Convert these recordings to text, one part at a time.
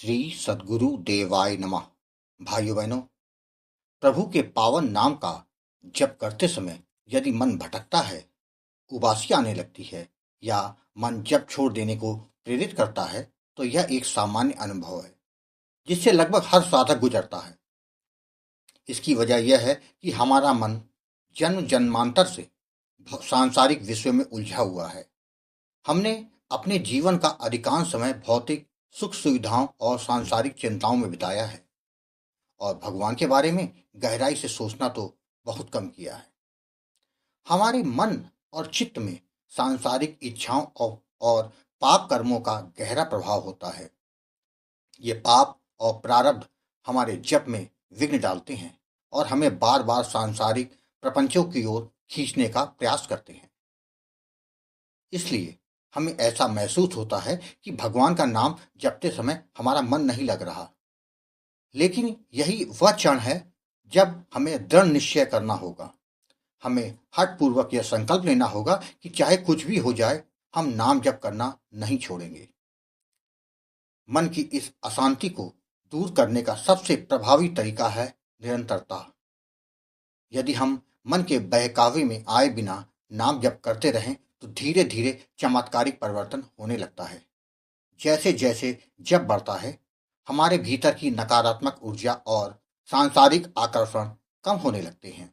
श्री सद्गुरु देवाय नमः। भाइयों बहनों, प्रभु के पावन नाम का जप करते समय यदि मन भटकता है, उबासी आने लगती है या मन जप छोड़ देने को प्रेरित करता है, तो यह एक सामान्य अनुभव है जिससे लगभग हर साधक गुजरता है। इसकी वजह यह है कि हमारा मन जन्म जन्मांतर से सांसारिक विषयों में उलझा हुआ है। हमने अपने जीवन का अधिकांश समय भौतिक सुख सुविधाओं और सांसारिक चिंताओं में बिताया है और भगवान के बारे में गहराई से सोचना तो बहुत कम किया है। हमारे मन और चित्त में सांसारिक इच्छाओं और पाप कर्मों का गहरा प्रभाव होता है। ये पाप और प्रारब्ध हमारे जप में विघ्न डालते हैं और हमें बार बार सांसारिक प्रपंचों की ओर खींचने का प्रयास करते हैं। इसलिए हमें ऐसा महसूस होता है कि भगवान का नाम जपते समय हमारा मन नहीं लग रहा। लेकिन यही वह क्षण है जब हमें दृढ़ निश्चय करना होगा। हमें हठपूर्वक यह संकल्प लेना होगा कि चाहे कुछ भी हो जाए, हम नाम जप करना नहीं छोड़ेंगे। मन की इस अशांति को दूर करने का सबसे प्रभावी तरीका है निरंतरता। यदि हम मन के बहकावे में आए बिना नाम जप करते रहें तो धीरे धीरे चमत्कारिक परिवर्तन होने लगता है। जैसे जैसे जप बढ़ता है, हमारे भीतर की नकारात्मक ऊर्जा और सांसारिक आकर्षण कम होने लगते हैं।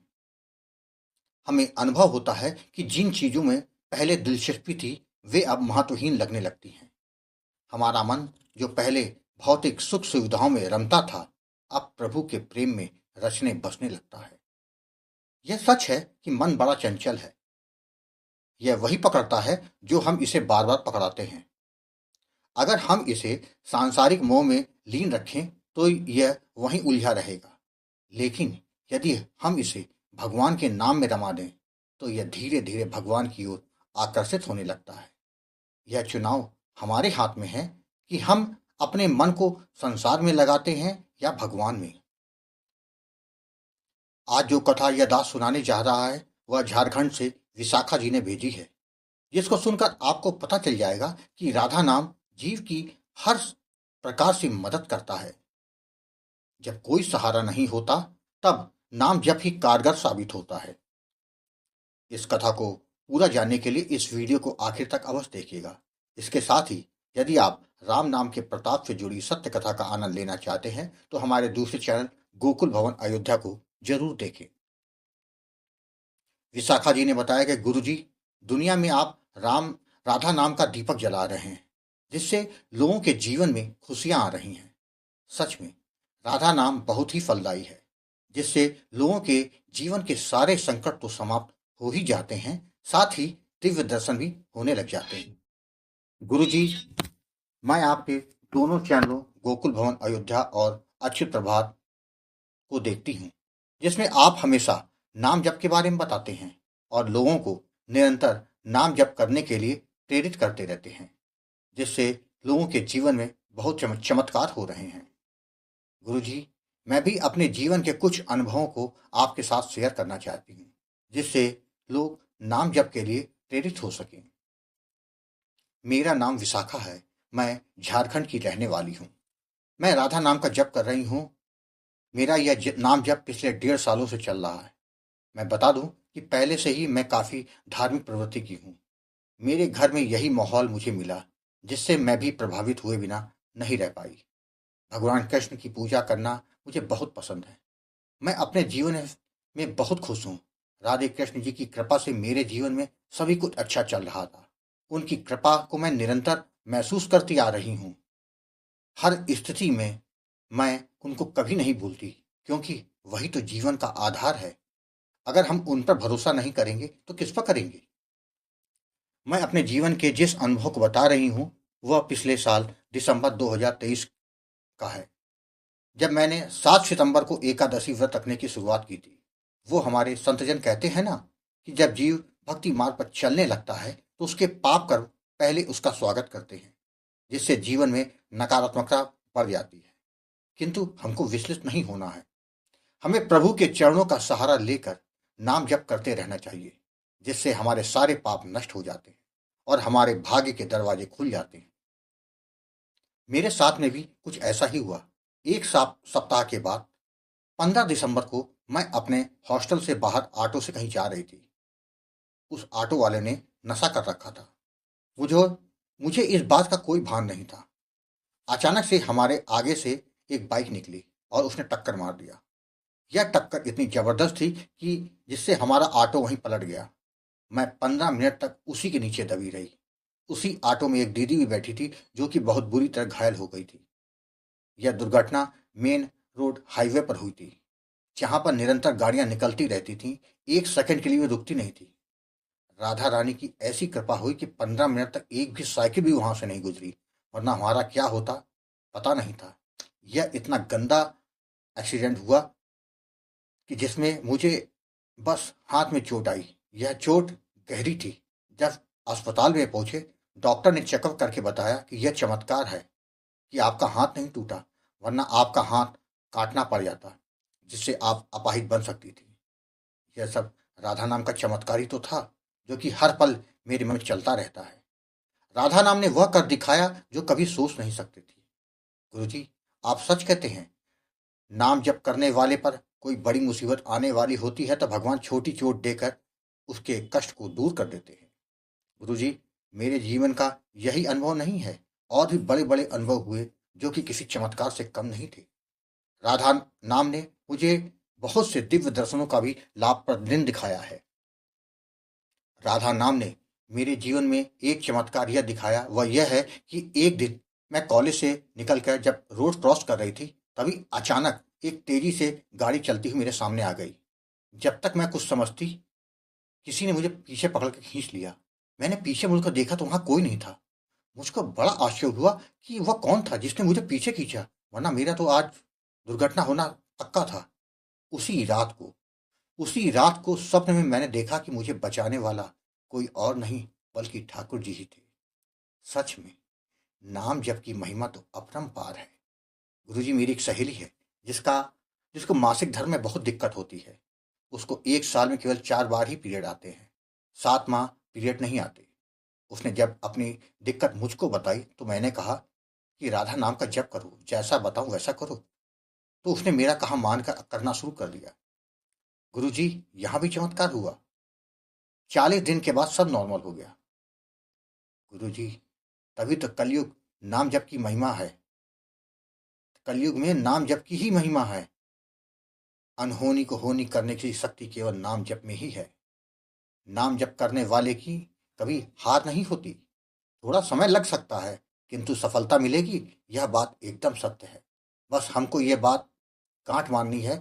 हमें अनुभव होता है कि जिन चीजों में पहले दिलचस्पी थी वे अब महत्वहीन लगने लगती हैं। हमारा मन जो पहले भौतिक सुख सुविधाओं में रमता था, अब प्रभु के प्रेम में रचने बसने लगता है। यह सच है कि मन बड़ा चंचल है। यह वही पकड़ता है जो हम इसे बार बार पकड़ाते हैं। अगर हम इसे सांसारिक मोह में लीन रखें तो यह वहीं उलझा रहेगा, लेकिन यदि हम इसे भगवान के नाम में रमा दें तो यह धीरे धीरे भगवान की ओर आकर्षित होने लगता है। यह चुनाव हमारे हाथ में है कि हम अपने मन को संसार में लगाते हैं या भगवान में। आज जो कथा यह दास सुनाने जा रहा है वह झारखंड से विशाखा जी ने भेजी है, जिसको सुनकर आपको पता चल जाएगा कि राधा नाम जीव की हर प्रकार से मदद करता है। जब कोई सहारा नहीं होता तब नाम जप ही कारगर साबित होता है। इस कथा को पूरा जानने के लिए इस वीडियो को आखिर तक अवश्य देखिएगा। इसके साथ ही यदि आप राम नाम के प्रताप से जुड़ी सत्य कथा का आनंद लेना चाहते हैं तो हमारे दूसरे चैनल गोकुल भवन अयोध्या को जरूर देखें। विशाखा जी ने बताया कि गुरुजी, दुनिया में आप राधा नाम का दीपक जला रहे हैं जिससे लोगों के जीवन में खुशियां आ रही हैं। सच में राधा नाम बहुत ही फलदायी है, जिससे लोगों के जीवन के सारे संकट तो समाप्त हो ही जाते हैं, साथ ही दिव्य दर्शन भी होने लग जाते हैं। गुरुजी, मैं आपके दोनों चैनलों गोकुल भवन अयोध्या और अच्युत प्रभात को देखती हूँ, जिसमें आप हमेशा नाम जप के बारे में बताते हैं और लोगों को निरंतर नाम जप करने के लिए प्रेरित करते रहते हैं, जिससे लोगों के जीवन में बहुत चमत्कार हो रहे हैं। गुरुजी, मैं भी अपने जीवन के कुछ अनुभवों को आपके साथ शेयर करना चाहती हूँ, जिससे लोग नाम जप के लिए प्रेरित हो सकें। मेरा नाम विशाखा है। मैं झारखंड की रहने वाली हूँ। मैं राधा नाम का जप कर रही हूँ। मेरा यह नाम जप पिछले 1.5 सालों से चल रहा है। मैं बता दूं कि पहले से ही मैं काफी धार्मिक प्रवृत्ति की हूँ। मेरे घर में यही माहौल मुझे मिला, जिससे मैं भी प्रभावित हुए बिना नहीं रह पाई। भगवान कृष्ण की पूजा करना मुझे बहुत पसंद है। मैं अपने जीवन में बहुत खुश हूँ। राधे कृष्ण जी की कृपा से मेरे जीवन में सभी कुछ अच्छा चल रहा था। उनकी कृपा को मैं निरंतर महसूस करती आ रही हूँ। हर स्थिति में मैं उनको कभी नहीं भूलती, क्योंकि वही तो जीवन का आधार है। अगर हम उन पर भरोसा नहीं करेंगे तो किस पर करेंगे। मैं अपने जीवन के जिस अनुभव को बता रही हूँ वह पिछले साल दिसंबर 2023 का है, जब मैंने 7 सितंबर को एकादशी व्रत रखने की शुरुआत की थी। वो हमारे संतजन कहते हैं ना कि जब जीव भक्ति मार्ग पर चलने लगता है तो उसके पाप कर्म पहले उसका स्वागत करते हैं, जिससे जीवन में नकारात्मकता बढ़ जाती है। किंतु हमको विचलित नहीं होना है। हमें प्रभु के चरणों का सहारा लेकर नाम जप करते रहना चाहिए, जिससे हमारे सारे पाप नष्ट हो जाते हैं और हमारे भाग्य के दरवाजे खुल जाते हैं। मेरे साथ में भी कुछ ऐसा ही हुआ। एक सप्ताह के बाद 15 दिसंबर को मैं अपने हॉस्टल से बाहर ऑटो से कहीं जा रही थी। उस ऑटो वाले ने नशा कर रखा था। मुझे मुझे इस बात का कोई भान नहीं था। अचानक से हमारे आगे से एक बाइक निकली और उसने टक्कर मार दिया। यह टक्कर इतनी जबरदस्त थी कि जिससे हमारा ऑटो वहीं पलट गया। मैं 15 मिनट तक उसी के नीचे दबी रही। उसी ऑटो में एक दीदी भी बैठी थी जो कि बहुत बुरी तरह घायल हो गई थी। यह दुर्घटना मेन रोड हाईवे पर हुई थी, जहां पर निरंतर गाड़ियां निकलती रहती थीं। एक सेकंड के लिए भी रुकती नहीं थी। राधा रानी की ऐसी कृपा हुई कि 15 मिनट तक एक भी साइकिल भी वहां से नहीं गुजरी, वरना हमारा क्या होता पता नहीं था। यह इतना गंदा एक्सीडेंट हुआ कि जिसमें मुझे बस हाथ में चोट आई। यह चोट गहरी थी। जब अस्पताल में पहुंचे, डॉक्टर ने चेकअप करके बताया कि यह चमत्कार है कि आपका हाथ नहीं टूटा, वरना आपका हाथ काटना पड़ जाता, जिससे आप अपाहिज बन सकती थी। यह सब राधा नाम का चमत्कार ही तो था, जो कि हर पल मेरे मन में चलता रहता है। राधा नाम ने वह कर दिखाया जो कभी सोच नहीं सकते थे। गुरुजी, आप सच कहते हैं, नाम जप करने वाले पर कोई बड़ी मुसीबत आने वाली होती है तो भगवान छोटी चोट देकर उसके कष्ट को दूर कर देते हैं। गुरुजी, मेरे जीवन का यही अनुभव नहीं है, और भी बड़े बड़े अनुभव हुए जो कि किसी चमत्कार से कम नहीं थे। राधा नाम ने मुझे बहुत से दिव्य दर्शनों का भी लाभ प्रतिदिन दिखाया है। राधा नाम ने मेरे जीवन में एक चमत्कार यह दिखाया, वह यह है कि एक दिन मैं कॉलेज से निकलकर जब रोड क्रॉस कर रही थी, तभी अचानक एक तेजी से गाड़ी चलती हुई मेरे सामने आ गई। जब तक मैं कुछ समझती, किसी ने मुझे पीछे पकड़ के खींच लिया। मैंने पीछे मुड़कर देखा तो वहां कोई नहीं था। मुझको बड़ा आश्चर्य हुआ कि वह कौन था जिसने मुझे पीछे खींचा, वरना मेरा तो आज दुर्घटना होना पक्का था। उसी रात को उसी रात को स्वप्न में मैंने देखा कि मुझे बचाने वाला कोई और नहीं बल्कि ठाकुर जी ही थे। सच में नाम जप की महिमा तो अपरंपार है। गुरुजी, मेरी एक सहेली है जिसका जिसको मासिक धर्म में बहुत दिक्कत होती है। उसको एक साल में केवल 4 बार ही पीरियड आते हैं, 7 माह पीरियड नहीं आते। उसने जब अपनी दिक्कत मुझको बताई तो मैंने कहा कि राधा नाम का जप करो, जैसा बताऊं वैसा करो। तो उसने मेरा कहा मानकर करना शुरू कर दिया। गुरुजी, यहां भी चमत्कार हुआ। 40 दिन के बाद सब नॉर्मल हो गया। गुरुजी, तभी तो कलयुग नाम जप की महिमा है। कलयुग में नाम जप की ही महिमा है। अनहोनी को होनी करने की शक्ति केवल नाम जप में ही है। नाम जप करने वाले की कभी हार नहीं होती। थोड़ा समय लग सकता है, किंतु सफलता मिलेगी, यह बात एकदम सत्य है। बस हमको यह बात गांठ मारनी है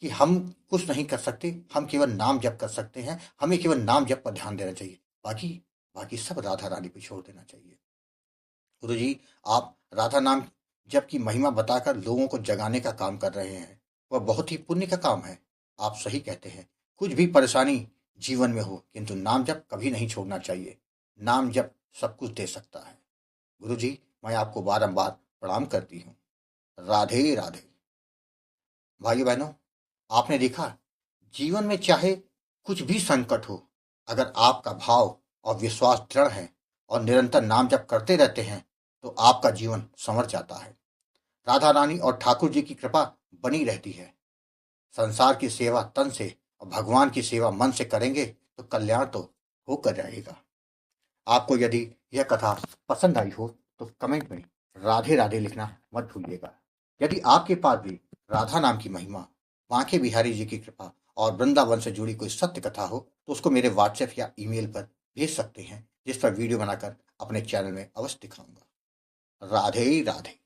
कि हम कुछ नहीं कर सकते, हम केवल नाम जप कर सकते हैं। हमें केवल नाम जप पर ध्यान देना चाहिए, बाकी बाकी सब राधा रानी पे छोड़ देना चाहिए। गुरु जी, आप राधा नाम जप की महिमा बताकर लोगों को जगाने का काम कर रहे हैं, वह बहुत ही पुण्य का काम है। आप सही कहते हैं, कुछ भी परेशानी जीवन में हो, किंतु नाम जप कभी नहीं छोड़ना चाहिए। नाम जप सब कुछ दे सकता है। गुरु जी, मैं आपको बारंबार प्रणाम करती हूँ। राधे राधे। भाइयों बहनों, आपने देखा, जीवन में चाहे कुछ भी संकट हो, अगर आपका भाव और विश्वास दृढ़ है और निरंतर नाम जप करते रहते हैं तो आपका जीवन संवर जाता है। राधा रानी और ठाकुर जी की कृपा बनी रहती है। संसार की सेवा तन से और भगवान की सेवा मन से करेंगे तो कल्याण तो होकर रहेगा। आपको यदि यह कथा पसंद आई हो तो कमेंट में राधे राधे लिखना मत भूलिएगा। यदि आपके पास भी राधा नाम की महिमा, बांके बिहारी जी की कृपा और वृंदावन से जुड़ी कोई सत्य कथा हो तो उसको मेरे व्हाट्सएप या ईमेल पर भेज सकते हैं, जिस पर वीडियो बनाकर अपने चैनल में अवश्य दिखाऊंगा। राधे राधे।